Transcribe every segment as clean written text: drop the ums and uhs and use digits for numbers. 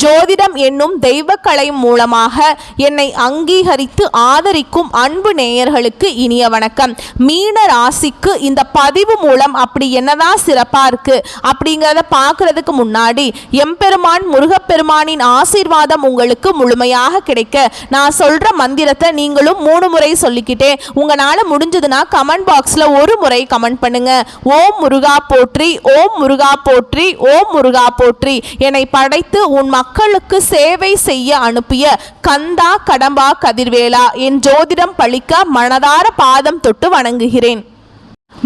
ஜோதிடம் என்னும் தெய்வக்கலை மூலமாக என்னை அங்கீகரித்து ஆதரிக்கும் அன்பு நேயர்களுக்கு இனிய வணக்கம். மீன ராசிக்கு இந்த பதிவு மூலம் அப்படி என்னதான் சிறப்பா இருக்கு அப்படிங்கிறத பார்க்கறதுக்கு முன்னாடி எம்பெருமான் முருகப்பெருமானின் ஆசீர்வாதம் உங்களுக்கு முழுமையாக கிடைக்க நான் சொல்ற மந்திரத்தை நீங்களும் 3 முறை சொல்லிக்கிட்டே உங்களால முடிஞ்சதுன்னா கமெண்ட் பாக்ஸ்ல ஒரு முறை கமெண்ட் பண்ணுங்க. ஓம் முருகா போற்றி, ஓம் முருகா போற்றி, ஓம் முருகா போற்றி. என்னை படைத்து உன் மக்களுக்கு சேவை செய்ய அனுப்பிய கந்தா கடம்பா கதிர்வேலா என் ஜோதிடம் பழிக்க மனதார பாதம் தொட்டு வணங்குகிறேன்.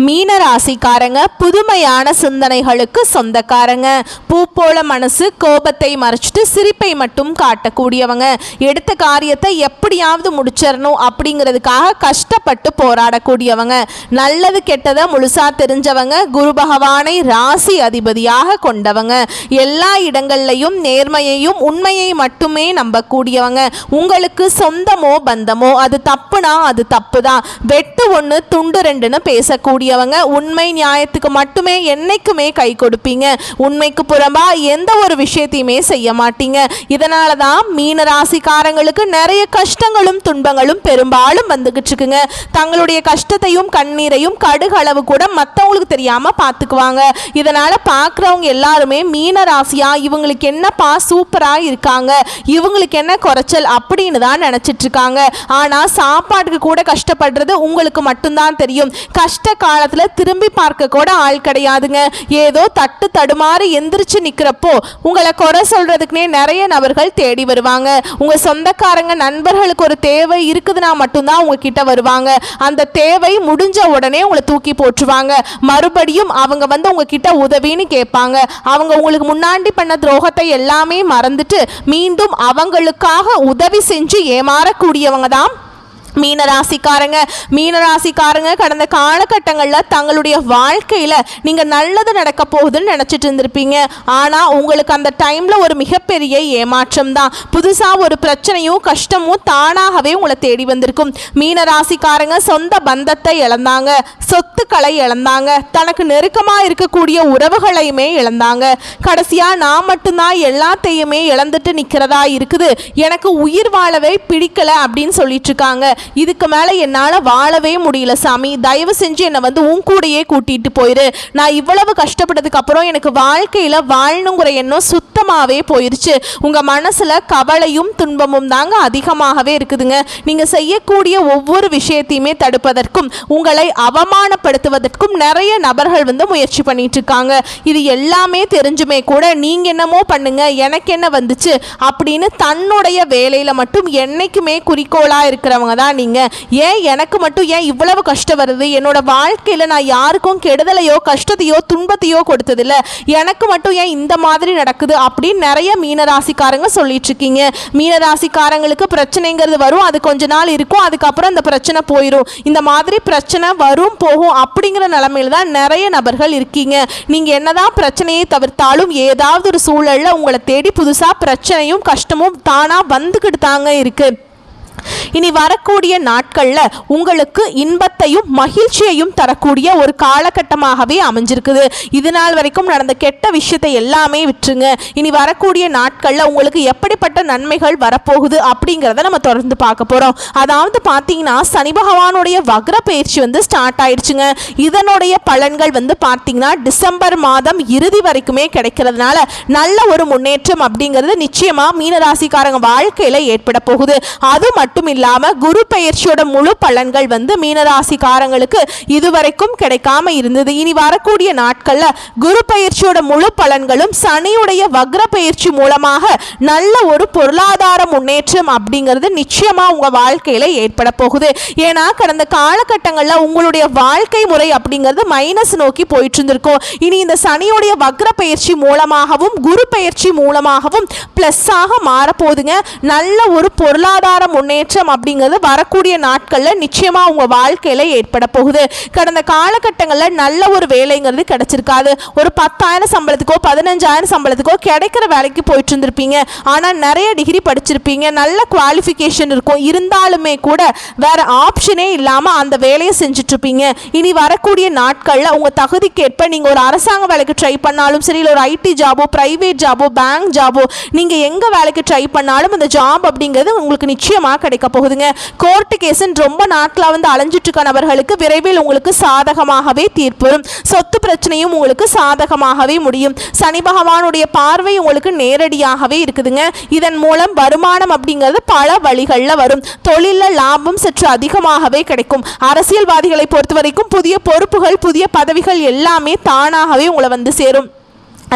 மீனராசிக்காரங்க புதுமையான சிந்தனைகளுக்கு சொந்தக்காரங்க. பூ போல மனசு, கோபத்தை மறைச்சிட்டு சிரிப்பை மட்டும் காட்டக்கூடியவங்க. எடுத்த காரியத்தை எப்படியாவது முடிச்சிடணும் அப்படிங்கிறதுக்காக கஷ்டப்பட்டு போராடக்கூடியவங்க. நல்லது கெட்டதை முழுசா தெரிஞ்சவங்க. குரு பகவானை ராசி அதிபதியாக கொண்டவங்க. எல்லா இடங்கள்லையும் நேர்மையையும் உண்மையை மட்டுமே நம்பக்கூடியவங்க. உங்களுக்கு சொந்தமோ பந்தமோ அது தப்புனா அது தப்பு தான். வெட்டு ஒன்று துண்டு ரெண்டுன்னு பேசக்கூடிய உண்மை நியாயத்துக்கு மட்டுமே என்னைக்குமே கை கொடுப்பீங்க. உண்மைக்கு புறம்பா எந்த ஒரு விஷயத்தையுமே செய்ய மாட்டீங்க. இதனால தான் மீன ராசிக்காரங்களுக்கு நிறைய கஷ்டங்களும் துன்பங்களும் பெரும்பாலும் வந்துகிட்டு இருக்குங்க. தங்களுடைய கஷ்டத்தையும் கண்ணீரையும் கடுகளவு கூட மற்றவங்களுக்கு தெரியாம பார்த்துக்குவாங்க. இதனால பார்க்குறவங்க எல்லாருமே மீன ராசியா இவங்களுக்கு என்னப்பா சூப்பரா இருக்காங்க, இவங்களுக்கு என்ன குறைச்சல் அப்படின்னு தான் நினைச்சிட்டு இருக்காங்க. ஆனா சாப்பாட்டுக்கு கூட கஷ்டப்படுறது உங்களுக்கு மட்டும்தான் தெரியும். கஷ்ட காலத்துல திரும்பி பார்க்க கூட ஆள் கிடையாதுங்க. ஏதோ தட்டு தடுமாறி எந்திரிச்சு நிக்கிறப்போ உங்களை குறை சொல்றதுக்குனே நிறைய நபர்கள் தேடி வருவாங்க. உங்க சொந்தக்காரங்க நண்பர்களுக்கு ஒரு தேவை இருக்குதுன்னா மட்டும்தான் உங்ககிட்ட வருவாங்க. அந்த தேவை முடிஞ்ச உடனே உங்களை தூக்கி போட்டுருவாங்க. மறுபடியும் அவங்க வந்து உங்ககிட்ட உதவின்னு கேட்பாங்க. அவங்க உங்களுக்கு முன்னாடி பண்ண துரோகத்தை எல்லாமே மறந்துட்டு மீண்டும் அவங்களுக்காக உதவி செஞ்சு ஏமாறக்கூடியவங்க தான் மீனராசிக்காரங்க. மீனராசிக்காரங்க கடந்த காலகட்டங்களில் தங்களுடைய வாழ்க்கையில் நீங்கள் நல்லது நடக்க போகுதுன்னு நினச்சிட்டு இருந்திருப்பீங்க. ஆனால் உங்களுக்கு அந்த டைமில் ஒரு மிகப்பெரிய ஏமாற்றம் தான். புதுசாக ஒரு பிரச்சனையும் கஷ்டமும் தானாகவே உங்களை தேடி வந்திருக்கும். மீனராசிக்காரங்க சொந்த பந்தத்தை இழந்தாங்க, சொத்துக்களை இழந்தாங்க, தனக்கு நெருக்கமாக இருக்கக்கூடிய உறவுகளையுமே இழந்தாங்க. கடைசியாக நான் மட்டும்தான் எல்லாத்தையுமே இழந்துட்டு நிற்கிறதா இருக்குது, எனக்கு உயிர் வாழவே பிடிக்கலை அப்படின்னு சொல்லிட்டு இருக்காங்க. இதுக்கு மேலே என்னால் வாழவே முடியல சாமி, தயவு செஞ்சு என்னை வந்து உன் கூடையே கூட்டிகிட்டு போயிரு. நான் இவ்வளவு கஷ்டப்பட்டதுக்கு அப்புறம் எனக்கு வாழ்க்கையில் வாழணுங்கிற எண்ணம் சுத்தமாகவே போயிடுச்சு. உங்கள் மனசில் கவலையும் துன்பமும் தாங்க அதிகமாகவே இருக்குதுங்க. நீங்கள் செய்யக்கூடிய ஒவ்வொரு விஷயத்தையுமே தடுப்பதற்கும் உங்களை அவமானப்படுத்துவதற்கும் நிறைய நபர்கள் வந்து முயற்சி பண்ணிட்டு இருக்காங்க. இது எல்லாமே தெரிஞ்சுமே கூட நீங்கள் என்னமோ பண்ணுங்க, எனக்கு என்ன வந்துச்சு அப்படின்னு தன்னுடைய வேலையில் மட்டும் என்னைக்குமே குறிக்கோளாக இருக்கிறவங்க தான் நீங்க. ஏன் எனக்கு மட்டும் ஏன் இவ்வளவு கஷ்டம் வருது, என்னோட வாழ்க்கையில நான் யாருக்கும் கெடுதலையோ கஷ்டத்தையோ துன்பத்தையோ கொடுத்ததில்ல, எனக்கு மட்டும் ஏன் இந்த மாதிரி நடக்குது அப்படின்னு நிறைய மீனராசிக்காரங்க சொல்லிட்டு இருக்கீங்க. மீனராசிக்காரங்களுக்கு பிரச்சனைங்கிறது வரும், அது கொஞ்ச நாள் இருக்கும், அதுக்கப்புறம் அந்த பிரச்சனை போயிடும். இந்த மாதிரி பிரச்சனை வரும் போகும் அப்படிங்கிற நிலைமையில தான் நிறைய நபர்கள் இருக்கீங்க. நீங்க என்னதான் பிரச்சனையை தவிர்த்தாலும் ஏதாவது ஒரு சூழல்ல உங்களை தேடி புதுசா பிரச்சனையும் கஷ்டமும் தானா வந்துகிட்டு தாங்க இருக்கு. இனி வரக்கூடிய நாட்களில் உங்களுக்கு இன்பத்தையும் மகிழ்ச்சியையும் தரக்கூடிய ஒரு காலகட்டமாகவே அமைஞ்சிருக்குது. இது நாள் வரைக்கும் நடந்த கெட்ட விஷயத்தை எல்லாமே விட்டுருங்க. இனி வரக்கூடிய நாட்களில் உங்களுக்கு எப்படிப்பட்ட நன்மைகள் வரப்போகுது அப்படிங்கிறத நம்ம தொடர்ந்து பார்க்க போகிறோம். அதாவது பார்த்தீங்கன்னா சனி பகவானுடைய வக்ர பயிற்சி வந்து ஸ்டார்ட் ஆயிடுச்சுங்க. இதனுடைய பலன்கள் வந்து பார்த்தீங்கன்னா டிசம்பர் மாதம் இறுதி வரைக்குமே கிடைக்கிறதுனால நல்ல ஒரு முன்னேற்றம் அப்படிங்கிறது நிச்சயமாக மீனராசிக்காரங்க வாழ்க்கையில் ஏற்பட போகுது. அது மட்டும் இல்லாம குரு பெயர்ச்சியோட முழு பலன்கள் வந்து மீனராசிக்காரங்களுக்கு இதுவரைக்கும் கிடைக்காம இருந்தது. இனி வரக்கூடிய நாட்கள்ல குரு பெயர்ச்சியோட முழு பலன்களும் சனியுடைய வக்ர பெயர்ச்சி மூலமாக நல்ல ஒரு பொருளாதார முன்னேற்றம் அப்படிங்கிறது நிச்சயமா உங்க வாழ்க்கையில ஏற்பட போகுது. ஏன்னா கடந்த காலகட்டங்கள்ல உங்களுடைய வாழ்க்கை முறை அப்படிங்கிறது மைனஸ் நோக்கி போயிட்டு இருந்திருக்கும். இனி இந்த சனியுடைய வக்ர பெயர்ச்சி மூலமாகவும் குரு பெயர்ச்சி மூலமாகவும் பிளஸ் ஆக மாறப்போகுதுங்க. நல்ல ஒரு பொருளாதார முன்னேற்றம் முன்னேற்றம் அப்படிங்கிறது வரக்கூடிய நாட்களில் நிச்சயமாக உங்கள் வாழ்க்கையில் ஏற்பட போகுது. கடந்த காலகட்டங்களில் நல்ல ஒரு வேலைங்கிறது கிடைச்சிருக்காது. ஒரு 10,000 சம்பளத்துக்கோ 15,000 சம்பளத்துக்கோ கிடைக்கிற வேலைக்கு போயிட்டு இருந்திருப்பீங்க. ஆனால் நிறைய டிகிரி படிச்சிருப்பீங்க, நல்ல குவாலிஃபிகேஷன் இருக்கும், இருந்தாலுமே கூட வேற ஆப்ஷனே இல்லாமல் அந்த வேலையை செஞ்சுட்டு இருப்பீங்க. இனி வரக்கூடிய நாட்களில் உங்கள் தகுதிக்கேற்ப நீங்கள் ஒரு அரசாங்க வேலைக்கு ட்ரை பண்ணாலும் சரி, இல்லை ஒரு ஐடி ஜாபோ, பிரைவேட் ஜாபோ, பேங்க் ஜாபோ, நீங்கள் எங்கே வேலைக்கு ட்ரை பண்ணாலும் அந்த ஜாப் அப்படிங்கிறது உங்களுக்கு நிச்சயமாக கிடைக்க போகுதுங்க. கோர்ட்டு கேஸுன்னு ரொம்ப நாட்களாக வந்து அலைஞ்சிட்டு இருக்க நபர்களுக்கு விரைவில் உங்களுக்கு சாதகமாகவே தீர்ப்பு வரும். சொத்து பிரச்சனையும் உங்களுக்கு சாதகமாகவே முடியும். சனி பகவானுடைய பார்வை உங்களுக்கு நேரடியாகவே இருக்குதுங்க. இதன் மூலம் வருமானம் அப்படிங்கிறது பல வழிகளில் வரும். தொழிலில் லாபம் சற்று அதிகமாகவே கிடைக்கும். அரசியல்வாதிகளை பொறுத்த வரைக்கும் புதிய பொறுப்புகள், புதிய பதவிகள் எல்லாமே தானாகவே உங்களை வந்து சேரும்.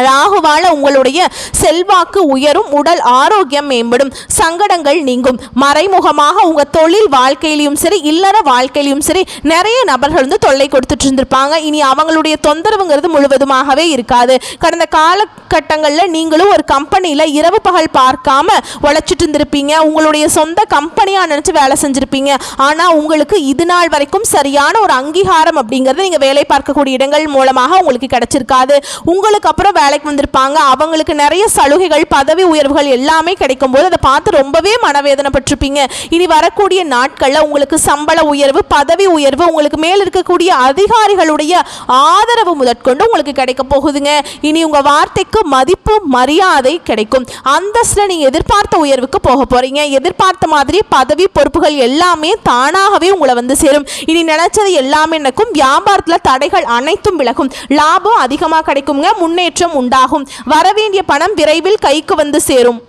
ராகுவால உங்களுடைய செல்வாக்கு உயரும், உடல் ஆரோக்கியம் மேம்படும், சங்கடங்கள் நீங்கும். மறைமுகமாக உங்கள் தொழில் வாழ்க்கையிலையும் சரி, இல்லற வாழ்க்கையிலையும் சரி நிறைய நபர்கள் வந்து தொல்லை கொடுத்துட்டு இருந்திருப்பாங்க. இனி அவங்களுடைய தொந்தரவுங்கிறது முழுவதுமாகவே இருக்காது. கடந்த காலகட்டங்களில் நீங்களும் ஒரு கம்பெனியில் இரவு பகல் பார்க்காம உழைச்சிட்டு இருந்திருப்பீங்க. உங்களுடைய சொந்த கம்பெனியாக நினச்சி வேலை செஞ்சுருப்பீங்க. ஆனால் உங்களுக்கு இது நாள் வரைக்கும் சரியான ஒரு அங்கீகாரம் அப்படிங்கிறது நீங்கள் வேலை பார்க்கக்கூடிய இடங்கள் மூலமாக உங்களுக்கு கிடைச்சிருக்காது. உங்களுக்கு அப்புறம் வேலைக்கு வந்திருப்பாங்க, அவங்களுக்கு நிறைய சலுகைகள், பதவி உயர்வுகள் எல்லாமே கிடைக்கும் போது அதை பார்த்து ரொம்பவே மனவேதனைப்பட்டிருப்பீங்க. இனி வரக்கூடிய நாட்களில் உங்களுக்கு சம்பள உயர்வு, பதவி உயர்வு, உங்களுக்கு மேல் இருக்கக்கூடிய அதிகாரிகளுடைய ஆதரவு முதற்கொண்டு உங்களுக்கு கிடைக்க போகுதுங்க. இனி உங்கள் வார்த்தைக்கு மதிப்பு, மரியாதை கிடைக்கும். அந்தஸ்தில் நீங்கள் எதிர்பார்த்த உயர்வுக்கு போக போறீங்க. எதிர்பார்த்த மாதிரி பதவி, பொறுப்புகள் எல்லாமே தானாகவே உங்களை வந்து சேரும். இனி நினைச்சது எல்லாமே நடக்கும். வியாபாரத்தில் தடைகள் அனைத்தும் விலகும். லாபம் அதிகமாக கிடைக்குங்க. முன்னேற்றம் உண்டாகும். வரவேண்டிய பணம் விரைவில் கைக்கு வந்து சேரும்.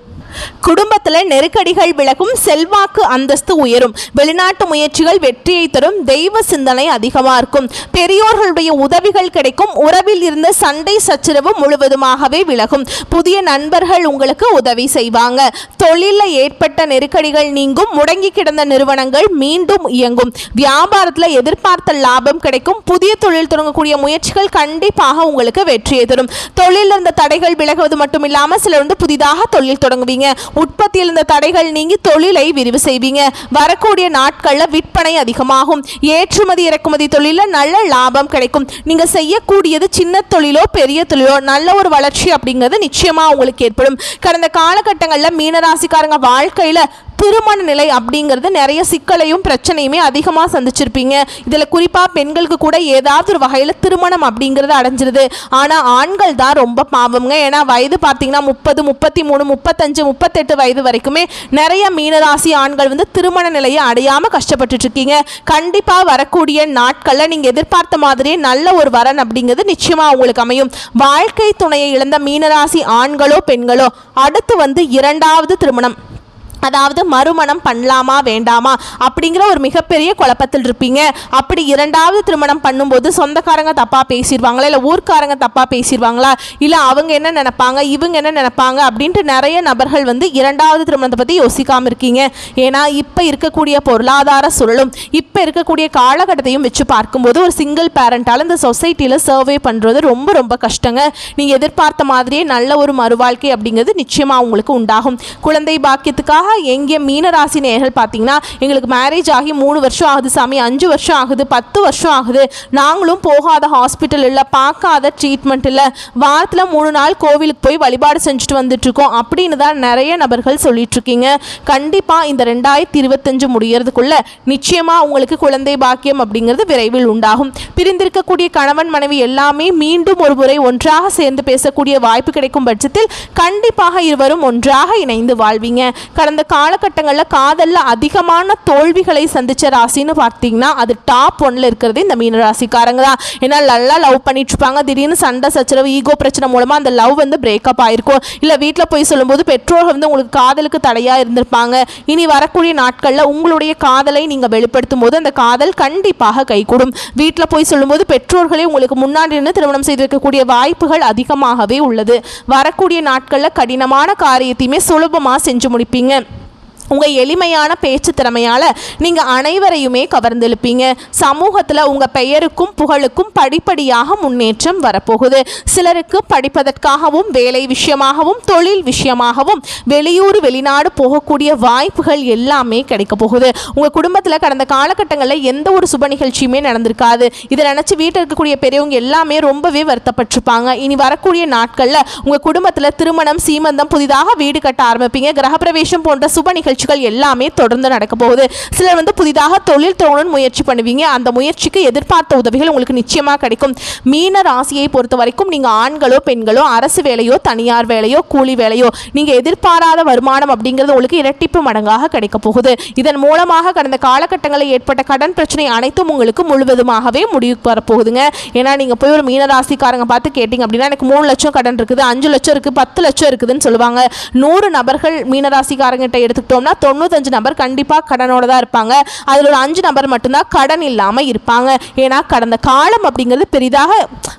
குடும்பத்தில் நெருக்கடிகள் விலகும். செல்வாக்கு அந்தஸ்து உயரும். வெளிநாட்டு முயற்சிகள் வெற்றியை தரும். தெய்வ சிந்தனை அதிகமாக இருக்கும். பெரியோர்களுடைய உதவிகள் கிடைக்கும். உறவில் இருந்த சண்டை சச்சரவு முழுவதுமாகவே விலகும். புதிய நண்பர்கள் உங்களுக்கு உதவி செய்வாங்க. தொழிலில் ஏற்பட்ட நெருக்கடிகள் நீங்கும். முடங்கி கிடந்த நிறுவனங்கள் மீண்டும் இயங்கும். வியாபாரத்தில் எதிர்பார்த்த லாபம் கிடைக்கும். புதிய தொழில் தொடங்கக்கூடிய முயற்சிகள் கண்டிப்பாக உங்களுக்கு வெற்றியை தரும். தொழிலில் இருந்த தடைகள் விலகுவது மட்டும் இல்லாமல் சிலர் வந்து புதிதாக தொழில் தொடங்குவீங்க. உற்பத்தியில் இருந்த தடைகள் நீங்கி தொழிலை விரிவு செய்வீங்க. வரக்கூடிய நாட்களில் விற்பனை அதிகமாகும். ஏற்றுமதி இறக்குமதி தொழிலில் நல்ல லாபம் கிடைக்கும். நீங்க செய்யக்கூடியது சின்ன தொழிலோ பெரிய தொழிலோ நல்ல ஒரு வளர்ச்சி அப்படிங்கிறது நிச்சயமா உங்களுக்கு ஏற்படும். கடந்த காலகட்டங்களில் மீனராசிக்காரங்க வாழ்க்கையில திருமண நிலை அப்படிங்கிறது நிறைய சிக்கலையும் பிரச்சனையுமே அதிகமாக சந்திச்சிருப்பீங்க. இதில் குறிப்பாக பெண்களுக்கு கூட ஏதாவது ஒரு வகையில் திருமணம் அப்படிங்கிறது அடைஞ்சிருது. ஆனால் ஆண்கள் தான் ரொம்ப பாவம்ங்க. ஏன்னா வயது பார்த்தீங்கன்னா 30, 33, 35, 38 வயது வரைக்குமே நிறைய மீனராசி ஆண்கள் வந்து திருமண நிலையை அடையாமல் கஷ்டப்பட்டுட்டு இருக்கீங்க. கண்டிப்பாக வரக்கூடிய நாட்களில் நீங்கள் எதிர்பார்த்த மாதிரியே நல்ல ஒரு வரன் அப்படிங்கிறது நிச்சயமாக உங்களுக்கு அமையும். வாழ்க்கை துணையை இழந்த மீனராசி ஆண்களோ பெண்களோ அடுத்து வந்து இரண்டாவது திருமணம், அதாவது மறுமணம் பண்ணலாமா வேண்டாமா அப்படிங்கிற ஒரு மிகப்பெரிய குழப்பத்தில் இருப்பீங்க. அப்படி இரண்டாவது திருமணம் பண்ணும்போது சொந்தக்காரங்க தப்பாக பேசிடுவாங்களா, இல்லை ஊர்க்காரங்க தப்பாக பேசிடுவாங்களா, இல்லை அவங்க என்ன நினைப்பாங்க, இவங்க என்ன நினைப்பாங்க அப்படின்ட்டு நிறைய நபர்கள் வந்து இரண்டாவது திருமணத்தை பற்றி யோசிக்காமல் இருக்கீங்க. ஏன்னா இப்போ இருக்கக்கூடிய பொருளாதார சூழலும் இப்போ இருக்கக்கூடிய காலகட்டத்தையும் வச்சு பார்க்கும்போது ஒரு சிங்கிள் பேரண்டால் இந்த சொசைட்டியில் சர்வே பண்ணுறது ரொம்ப ரொம்ப கஷ்டங்க. நீங்கள் எதிர்பார்த்த மாதிரியே நல்ல ஒரு மறுவாழ்க்கை அப்படிங்கிறது நிச்சயமாக உங்களுக்கு உண்டாகும். குழந்தை பாக்கியத்துக்காக எங்கே மீனராசி நேயர்கள் பார்த்தீங்கன்னா, எங்களுக்கு மேரேஜ் ஆகி 3 வருஷம் ஆகுது சாமி, 5 வருஷம் ஆகுது, 10 வருஷம் ஆகுது, நாங்களும் போகாத ஹாஸ்பிட்டல் இல்லை, பார்க்காத ட்ரீட்மெண்ட் இல்லை, வாரத்தில் 3 நாள் கோவிலுக்கு போய் வழிபாடு செஞ்சுட்டு வந்துட்டுருக்கோம் அப்படின்னு தான் நிறைய நபர்கள் சொல்லிட்டு இருக்கீங்க. கண்டிப்பாக இந்த 2025 முடியறதுக்குள்ள நிச்சயமாக உங்களுக்கு குழந்தை பாக்கியம் அப்படிங்கிறது விரைவில் உண்டாகும். பிரிந்திருக்கக்கூடிய கணவன் மனைவி எல்லாமே மீண்டும் ஒரு முறை ஒன்றாக சேர்ந்து பேசக்கூடிய வாய்ப்பு கிடைக்கும் பட்சத்தில் கண்டிப்பாக இருவரும் ஒன்றாக இணைந்து வாழ்வீங்க. கடந்த காலகட்டங்களில் காதலில் அதிகமான தோல்விகளை சந்தித்த ராசின்னு பார்த்தீங்கன்னா அது டாப் 1ல் இருக்கிறது இந்த மீன ராசிக்காரங்க தான். ஏன்னா நல்லா லவ் பண்ணிட்டு இருப்பாங்க, திடீர்னு சண்டை சச்சரவு, ஈகோ பிரச்சனை மூலமாக அந்த லவ் வந்து பிரேக்கப் ஆயிருக்கும். இல்லை வீட்டில் போய் சொல்லும்போது பெற்றோர்கள் வந்து உங்களுக்கு காதலுக்கு தடையாக இருந்திருப்பாங்க. இனி வரக்கூடிய நாட்களில் உங்களுடைய காதலை நீங்கள் வெளிப்படுத்தும் போது அந்த காதல் கண்டிப்பாக கைகூடும். வீட்டில் போய் சொல்லும்போது பெற்றோர்களே உங்களுக்கு முன்னாடி இருந்து திருமணம் செய்திருக்கக்கூடிய வாய்ப்புகள் அதிகமாகவே உள்ளது. வரக்கூடிய நாட்களில் கடினமான காரியத்தையுமே சுலபமாக செஞ்சு முடிப்பீங்க. உங்கள் எளிமையான பேச்சு திறமையால் நீங்கள் அனைவரையுமே கவர்ந்தெழுப்பீங்க. சமூகத்தில் உங்கள் பெயருக்கும் புகழுக்கும் படிப்படியாக முன்னேற்றம் வரப்போகுது. சிலருக்கு படிப்பதற்காகவும் வேலை விஷயமாகவும் தொழில் விஷயமாகவும் வெளியூர் வெளிநாடு போகக்கூடிய வாய்ப்புகள் எல்லாமே கிடைக்க போகுது. உங்கள் குடும்பத்தில் கடந்த காலகட்டங்களில் எந்த ஒரு சுப நிகழ்ச்சியுமே நடந்திருக்காது. இதை நினச்சி வீட்டில் இருக்கக்கூடிய பெரியவங்க எல்லாமே ரொம்பவே வருத்தப்பட்டிருப்பாங்க. இனி வரக்கூடிய நாட்களில் உங்கள் குடும்பத்தில் திருமணம், சீமந்தம், புதிதாக வீடு கட்ட ஆரம்பிப்பீங்க. கிரகப்பிரவேசம் போன்ற சுப நிகழ்ச்சிகள் எல்லாமே தொடர்ந்து நடக்க போகுது. சிலர் புதிதாக தொழில் தொடங்கணும்னு முயற்சி பண்ணுவீங்க. அந்த முயற்சிக்கு எதிர்பார்த்த உதவிகள் உங்களுக்கு நிச்சயமா கிடைக்கும். மீன ராசியை பொறுத்த வரைக்கும் நீங்க ஆண்களோ பெண்களோ அரசு வேலையோ தனியார் வேலையோ கூலி வேலையோ நீங்க எதிர்பாராத வருமானம் அப்படிங்கிறது உங்களுக்கு இரட்டிப்பு மடங்காக கிடைக்க போகுது. இதன் மூலமாக கடந்த காலகட்டங்களில் ஏற்பட்ட கடன் பிரச்சனை அனைத்தும் உங்களுக்கு முழுவதுமாகவே முடிவுக்கு வரப்போகுதுங்க. ஏன்னா நீங்க போய் ஒரு மீன ராசிக்காரங்க பார்த்து கேட்டீங்க அப்படின்னா எனக்கு 3 லட்சம் கடன் இருக்குது, 5 லட்சம் இருக்கு, 10 லட்சம் இருக்குதுன்னு சொல்லுவாங்க. 100 நபர்கள் மீனராசிக்காரங்கிட்ட எடுத்துக்கிட்டோம்னா 95 நபர் கண்டிப்பாக கடனோட தான் இருப்பாங்க. அதில் ஒரு 5 நபர் மட்டும்தான் கடன் இல்லாமல் இருப்பாங்க. ஏன்னா கடந்த காலம் அப்படிங்கிறது பெரிதாக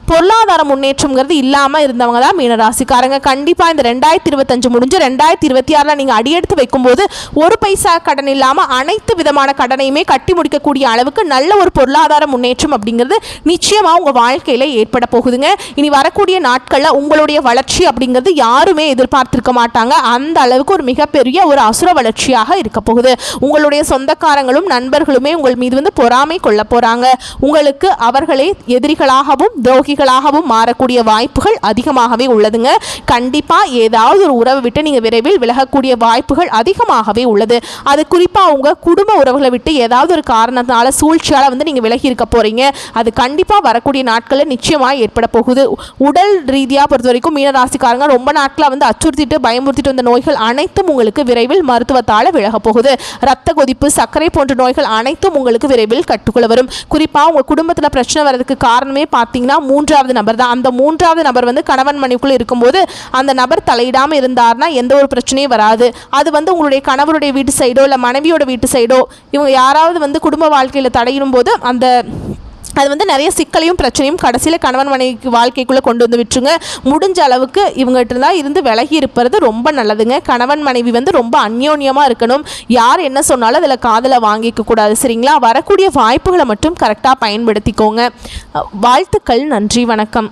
பொருளாதார முன்னேற்றம்ங்கிறது இல்லாமல் இருந்தவங்க தான் மீனராசிக்காரங்க. கண்டிப்பாக இந்த 2025 முடிஞ்சு 2026 நீங்கள் அடியெடுத்து வைக்கும்போது ஒரு பைசா கடன் இல்லாமல் அனைத்து விதமான கடனையுமே கட்டி முடிக்கக்கூடிய அளவுக்கு நல்ல ஒரு பொருளாதார முன்னேற்றம் அப்படிங்கிறது நிச்சயமாக உங்கள் வாழ்க்கையில் ஏற்பட போகுதுங்க. இனி வரக்கூடிய நாட்களில் உங்களுடைய வளர்ச்சி அப்படிங்கிறது யாருமே எதிர்பார்த்திருக்க மாட்டாங்க. அந்த அளவுக்கு ஒரு மிகப்பெரிய ஒரு அசுர வளர்ச்சியாக இருக்க போகுது. உங்களுடைய சொந்தக்காரங்களும் நண்பர்களுமே உங்கள் மீது பொறாமை கொள்ள போறாங்க. உங்களுக்கு அவர்களே எதிரிகளாகவும் துரோகிகளாகவும் மாறக்கூடிய வாய்ப்புகள் அதிகமாகவே உள்ளதுங்க. கண்டிப்பா ஏதாவது ஒரு உறவை விட்டு நீங்க விரைவில் விலகக்கூடிய வாய்ப்புகள் அதிகமாகவே உள்ளது. அது குறிப்பா உங்க குடும்ப உறவுகளை விட்டு ஏதாவது ஒரு காரணத்தினால சூழ்ச்சியால நீங்க விலகி இருக்க போறீங்க. அது கண்டிப்பா வரக்கூடிய நாட்களில் நிச்சயமா ஏற்பட போகுது. உடல் ரீதியா பொறுத்த வரைக்கும் மீனராசிக்காரங்க ரொம்ப நாட்களா அச்சுறுத்திட்டு பயமுறுத்திட்டு வந்த நோய்கள் அனைத்தும் உங்களுக்கு விரைவில் மருத்துவத்தால் விலக போகுது. ரத்த கொதிப்பு, சர்க்கரை போன்ற நோய்கள் அனைத்தும் உங்களுக்கு விரைவில் கட்டுக்குள்ள வரும். குறிப்பா உங்க குடும்பத்தில் பிரச்சனை வர்றதுக்கு காரணமே பார்த்தீங்கன்னா 3வது நபர் தான். அந்த 3வது நபர் கணவன் மனைவிக்குள்ள இருக்கும்போது அந்த நபர் தலையிடாமல் இருந்தார்னா எந்த ஒரு பிரச்சனையும் வராது. அது உங்களுடைய கணவருடைய வீட்டு சைடோ இல்லை மனைவியோட வீட்டு சைடோ இவங்க யாராவது குடும்ப வாழ்க்கையில் தடையிடும் போது அது நிறைய சிக்கலையும் பிரச்சனையும் கடைசியில் கணவன் மனைவி வாழ்க்கைக்குள்ளே கொண்டு வந்து விட்டுருங்க. முடிஞ்ச அளவுக்கு இவங்ககிட்ட தான் இருந்து விலகி இருப்பது ரொம்ப நல்லதுங்க. கணவன் மனைவி ரொம்ப அந்யோன்யமாக இருக்கணும். யார் என்ன சொன்னாலும் அதில் காதில் வாங்கிக்க கூடாது. சரிங்களா? வரக்கூடிய வாய்ப்புகளை மட்டும் கரெக்டாக பயன்படுத்திக்கோங்க. வாழ்த்துக்கள். நன்றி. வணக்கம்.